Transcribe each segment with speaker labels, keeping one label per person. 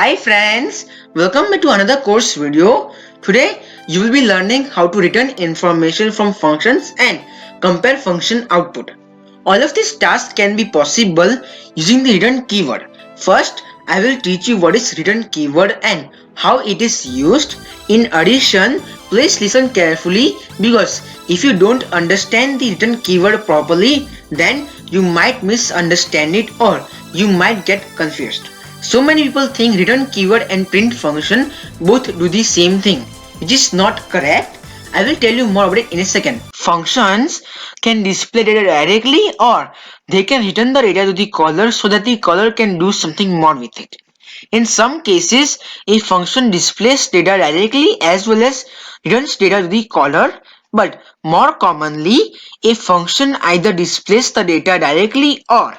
Speaker 1: Hi friends, welcome back to another course video. Today you will be learning how to return information from functions and compare function output. All of these tasks can be possible using the return keyword. First, I will teach you what is return keyword and how it is used. In addition, please listen carefully because if you don't understand the return keyword properly, then you might misunderstand it or you might get confused. So many people think return keyword and print function both do the same thing, which is not correct. I will tell you more about it in a second. Functions can display data directly or they can return the data to the caller so that the caller can do something more with it. In some cases, a function displays data directly as well as returns data to the caller, but more commonly, a function either displays the data directly or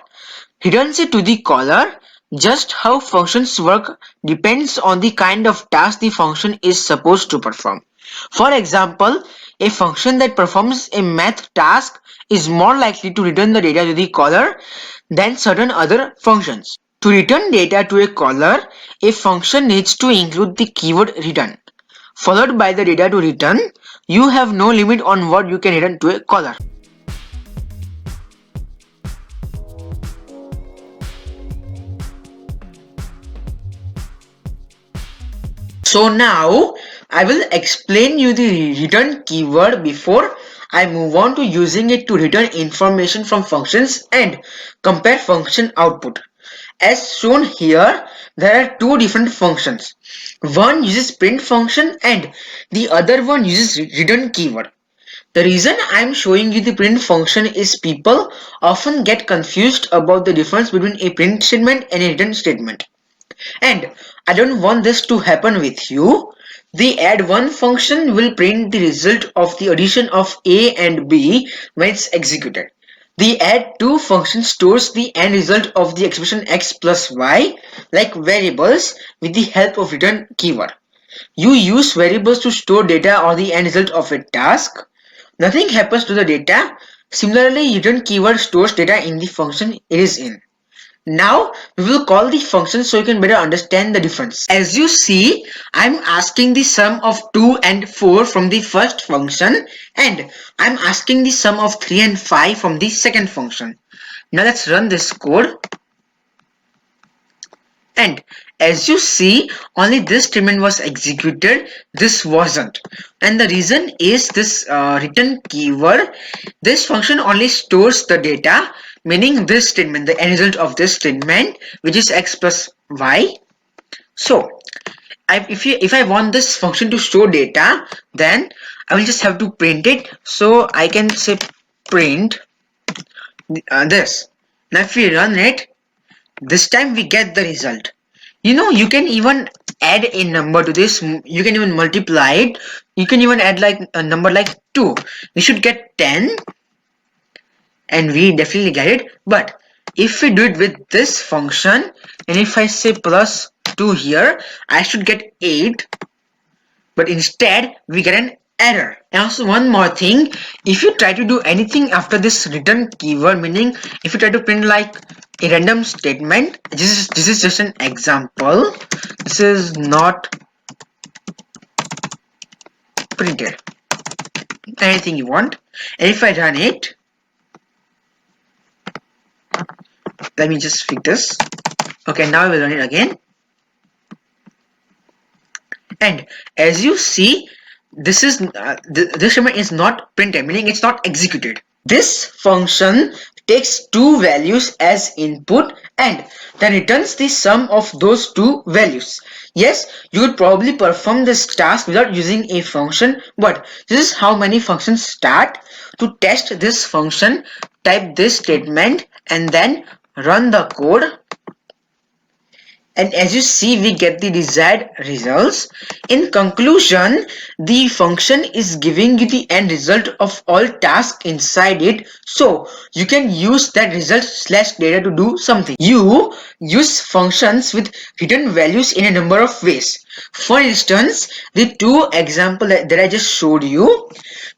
Speaker 1: returns it to the caller. Just how functions work depends on the kind of task the function is supposed to perform. For example, a function that performs a math task is more likely to return the data to the caller than certain other functions. To return data to a caller, a function needs to include the keyword return, followed by the data to return. You have no limit on what you can return to a caller. So now I will explain you the return keyword before I move on to using it to return information from functions and compare function output. As shown here, there are two different functions. One uses print function and the other one uses return keyword. The reason I am showing you the print function is people often get confused about the difference between a print statement and a return statement. And I don't want this to happen with you. The add1 function will print the result of the addition of a and b when it's executed. The add2 function stores the end result of the expression x plus y like variables with the help of return keyword. You use variables to store data or the end result of a task. Nothing happens to the data. Similarly, return keyword stores data in the function it is in. Now we will call the function so you can better understand the difference. As you see, I'm asking the sum of 2 and 4 from the first function and I'm asking the sum of 3 and 5 from the second function. Now let's run this code. And as you see, only this statement was executed, this wasn't. And the reason is this return keyword. This function only stores the data, meaning this statement, the end result of this statement, which is x plus y. So if I want this function to store data, then I will just have to print it. So I can say print this. Now if we run it, this time we get the result. You can even add a number to this. You can even multiply it. You can even add like a number like 2. We should get 10 and we definitely get it. But if we do it with this function and if I say plus 2 here, I should get 8, but instead we get an error. And also one more thing, if you try to do anything after this return keyword, meaning if you try to print like a random statement, this is just an example, this is not printed, anything you want, and if I run it, let me just fix this. Okay, now I will run it again, and as you see, this statement is not printed, meaning it's not executed. This function takes two values as input and then returns the sum of those two values. Yes, you would probably perform this task without using a function, but this is how many functions start. To test this function, type this statement and then run the code. And as you see, we get the desired results. In conclusion, the function is giving you the end result of all tasks inside it. So you can use that result / data to do something. You use functions with return values in a number of ways. For instance, the two examples that I just showed you,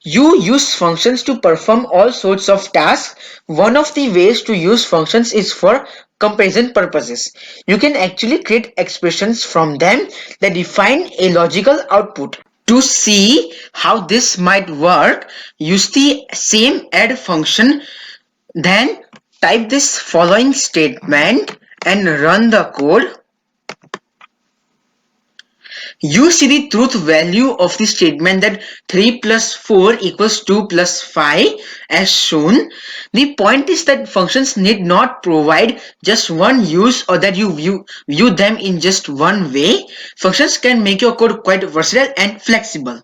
Speaker 1: you use functions to perform all sorts of tasks. One of the ways to use functions is for comparison purposes. You can actually create expressions from them that define a logical output. To see how this might work, use the same add function, then type this following statement and run the code. You see the truth value of the statement that 3 plus 4 equals 2 plus 5 as shown. The point is that functions need not provide just one use or that you view them in just one way. Functions can make your code quite versatile and flexible.